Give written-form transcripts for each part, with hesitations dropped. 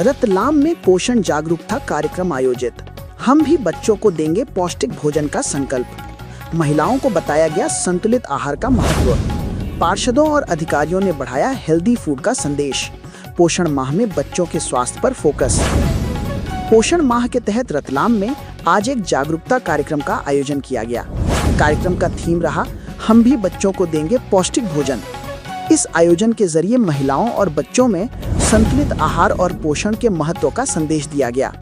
रतलाम में पोषण जागरूकता कार्यक्रम आयोजित। हम भी बच्चों को देंगे पौष्टिक भोजन का संकल्प। महिलाओं को बताया गया संतुलित आहार का महत्व। पार्षदों और अधिकारियों ने बढ़ाया हेल्दी फूड का संदेश। पोषण माह में बच्चों के स्वास्थ्य पर फोकस। पोषण माह के तहत रतलाम में आज एक जागरूकता कार्यक्रम का आयोजन किया गया। कार्यक्रम का थीम रहा, हम भी बच्चों को देंगे पौष्टिक भोजन। इस आयोजन के जरिए महिलाओं और बच्चों में संतुलित आहार और पोषण के महत्व का संदेश दिया गया।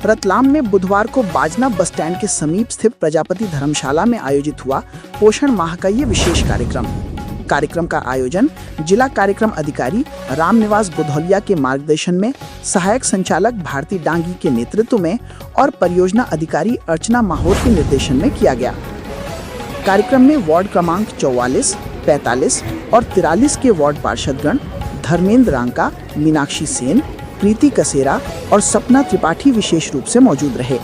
रतलाम में बुधवार को बाजना बस स्टैंड के समीप स्थित प्रजापति धर्मशाला में आयोजित हुआ पोषण माह का ये विशेष कार्यक्रम का आयोजन जिला कार्यक्रम अधिकारी रामनिवास बुधौलिया के मार्गदर्शन में, सहायक संचालक भारती डांगी के नेतृत्व में और परियोजना अधिकारी अर्चना माहौर के निर्देशन में किया गया। कार्यक्रम में वार्ड क्रमांक 44, 45 और 43 के वार्ड पार्षदगण धर्मेंद्र रांका, मीनाक्षी सेन, प्रीति कसेरा और सपना त्रिपाठी विशेष रूप से मौजूद रहे।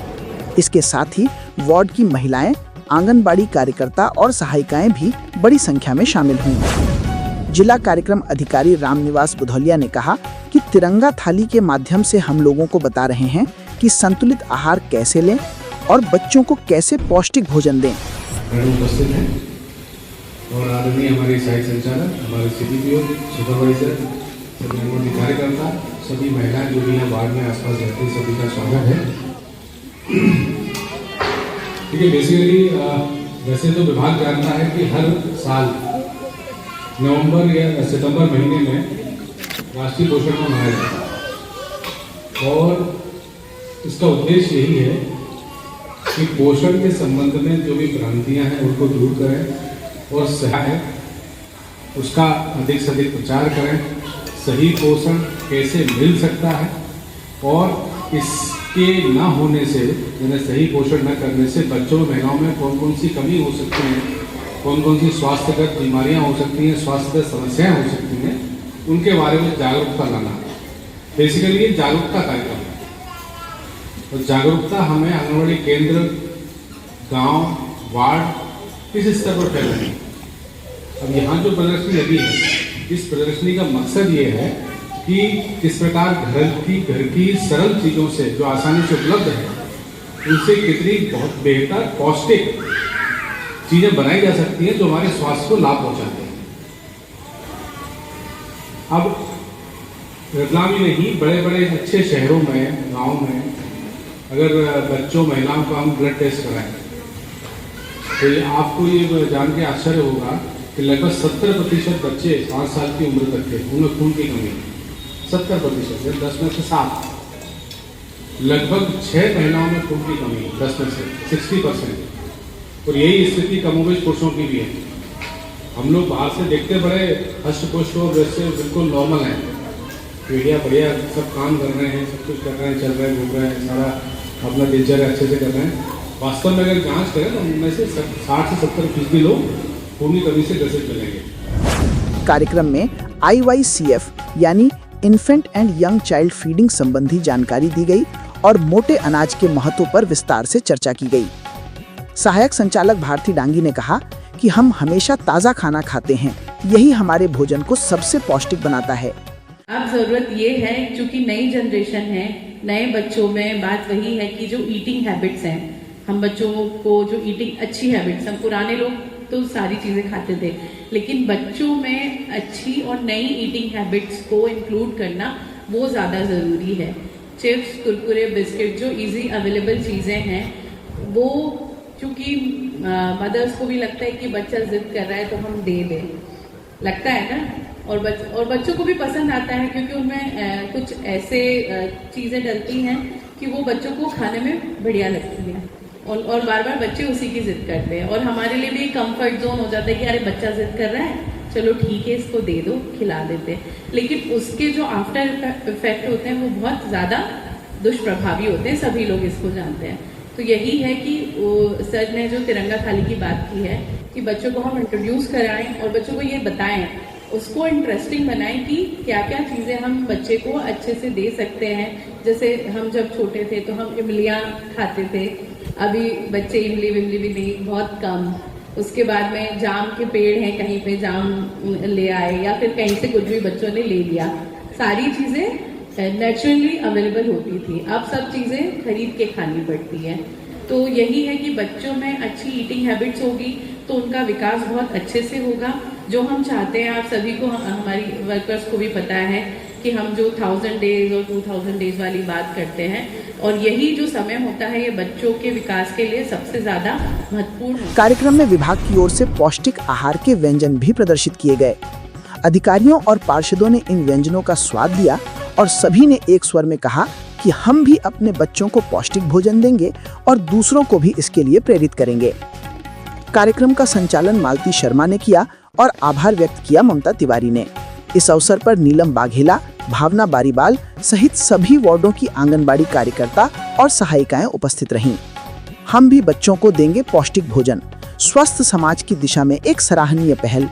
इसके साथ ही वार्ड की महिलाएं, आंगनबाड़ी कार्यकर्ता और सहायिकाएं भी बड़ी संख्या में शामिल हुईं। जिला कार्यक्रम अधिकारी रामनिवास बुधौलिया ने कहा कि तिरंगा थाली के माध्यम से हम लोगों को बता रहे हैं कि संतुलित आहार कैसे लें और बच्चों को कैसे पौष्टिक भोजन दें। उपस्थित हैं और आदरणीय हमारे सहायक संचालक, हमारे सीडीपीओ, सुपरवाइजर, सभी अंगनवाड़ी कार्यकर्ता, सभी महिलाएं जो भी यहाँ वार्ड में आसपास रहती हैं, सभी का स्वागत है। ठीक है, बेसिकली वैसे तो विभाग जानता है कि हर साल नवंबर या सितंबर महीने में राष्ट्रीय पोषण माह मनाया जाता है और इसका उद्देश्य यही है कि पोषण के संबंध में जो भी भ्रांतियां हैं उनको दूर करें और सहायक उसका अधिक से अधिक प्रचार करें। सही पोषण कैसे मिल सकता है और इसके न होने से, यानी सही पोषण न करने से बच्चों और महिलाओं में कौन कौन सी कमी हो सकती है, कौन कौन सी स्वास्थ्यगत बीमारियां हो सकती हैं, स्वास्थ्यगत समस्याएं हो सकती हैं, उनके बारे में जागरूकता लाना। बेसिकली ये जागरूकता कार्यक्रम है और जागरूकता हमें आंगनबाड़ी केंद्र, गांव, वार्ड किस स्तर पर फैलानी। अब यहाँ जो प्रदर्शनी लगी है, इस प्रदर्शनी का मकसद ये है कि किस प्रकार घर की सरल चीज़ों से जो आसानी से उपलब्ध है, उनसे कितनी बहुत बेहतर पौष्टिक चीज़ें बनाई जा सकती हैं जो हमारे स्वास्थ्य को लाभ पहुँचाते हैं। अब रतलाम ही नहीं, बड़े बड़े अच्छे शहरों में, गाँव में अगर बच्चों महिलाओं को हम ब्लड टेस्ट कराएं तो ये आपको ये जान के आश्चर्य होगा कि लगभग 70% बच्चे 5 साल की उम्र तक के उनमें खून की कमी है। 70%, 10 में से 7। लगभग 6 महिलाओं में खून की कमी है, 10 में से 60%। और यही स्थिति कमोबेश पुरुषों की भी है। हम लोग बाहर से देखते बड़े हष्ट-पुष्ट और वैसे बिल्कुल नॉर्मल हैं, मीडिया बढ़िया सब काम कर रहे हैं, सब कुछ कर रहे हैं, चल रहे हैं, घूम रहे हैं, सारा अपना दिनचर्या अच्छे से कर रहे हैं। वास्तव में अगर जांच करें तो उनमें से 60 से 70% लोग खून की कमी से ग्रसित मिलेंगे। कार्यक्रम में IYCF यानी infant and young child feeding संबंधी जानकारी दी गई और मोटे अनाज के महत्व पर विस्तार से चर्चा की गई। सहायक संचालक भारती डांगी ने कहा कि हम हमेशा ताज़ा खाना खाते हैं, यही हमारे भोजन को सबसे पौष्टिक बनाता है। अब ज़रूरत ये है, क्योंकि नई जनरेशन है, नए बच्चों में बात वही है कि जो ईटिंग हैबिट्स हैं, हम बच्चों को जो ईटिंग अच्छी हैबिट्स, हम पुराने लोग तो सारी चीज़ें खाते थे, लेकिन बच्चों में अच्छी और नई ईटिंग हैबिट्स को इंक्लूड करना वो ज़्यादा ज़रूरी है। चिप्स, कुरकुरे, बिस्किट जो इजी अवेलेबल चीज़ें हैं, वो क्योंकि मदर्स को भी लगता है कि बच्चा जिद कर रहा है तो हम दे दें, लगता है ना, और बच्चों को भी पसंद आता है क्योंकि उनमें कुछ ऐसे चीज़ें डलती हैं कि वो बच्चों को खाने में बढ़िया लगती हैं और बार बार बच्चे उसी की जिद करते हैं और हमारे लिए भी कंफर्ट जोन हो जाता है कि अरे बच्चा जिद कर रहा है, चलो ठीक है इसको दे दो, खिला देते हैं। लेकिन उसके जो आफ्टर इफेक्ट होते हैं वो बहुत ज़्यादा दुष्प्रभावी होते हैं, सभी लोग इसको जानते हैं। तो यही है कि सर ने जो तिरंगा थाली की बात की है कि बच्चों को हम इंट्रोड्यूस कराएं और बच्चों को ये बताएं, उसको इंटरेस्टिंग बनाएं कि क्या क्या चीज़ें हम बच्चे को अच्छे से दे सकते हैं। जैसे हम जब छोटे थे तो हम इमलियाँ खाते थे, अभी बच्चे इमली विमली भी नहीं, बहुत कम। उसके बाद में जाम के पेड़ हैं, कहीं पे जाम ले आए या फिर कहीं से कुछ भी बच्चों ने ले लिया। सारी चीज़ें नेचुरली अवेलेबल होती थी, अब सब चीज़ें खरीद के खानी पड़ती है। तो यही है कि बच्चों में अच्छी ईटिंग हैबिट्स होगी तो उनका विकास बहुत अच्छे से होगा, जो हम चाहते हैं। आप सभी को, हमारी वर्कर्स को भी पता है कि हम जो 1000 डेज और 2000 डेज वाली बात करते हैं, और यही जो समय होता है ये बच्चों के विकास के लिए सबसे ज़्यादा महत्वपूर्ण है। कार्यक्रम में विभाग की ओर से पौष्टिक आहार के व्यंजन भी प्रदर्शित किए गए। अधिकारियों और पार्षदों ने इन व्यंजनों का स्वाद लिया और सभी ने एक स्वर में कहा कि हम भी अपने बच्चों को पौष्टिक भोजन देंगे और दूसरों को भी इसके लिए प्रेरित करेंगे। कार्यक्रम का संचालन मालती शर्मा ने किया और आभार व्यक्त किया ममता तिवारी ने। इस अवसर पर नीलम बाघेला, भावना बारीबाल सहित सभी वार्डों की आंगनबाड़ी कार्यकर्ता और सहायिकाएं उपस्थित रहीं। हम भी बच्चों को देंगे पौष्टिक भोजन, स्वस्थ समाज की दिशा में एक सराहनीय पहल।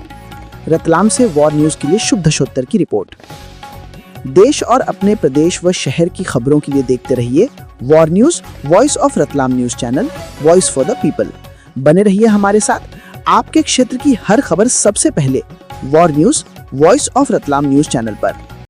रतलाम से वॉर न्यूज के लिए शुभ दशोत्तर की रिपोर्ट। देश और अपने प्रदेश व शहर की खबरों के लिए देखते रहिए war news, voice of Ratlam news channel, voice for the people. बने रहिए हमारे साथ, आपके क्षेत्र की हर खबर सबसे पहले war news, voice of Ratlam news channel पर।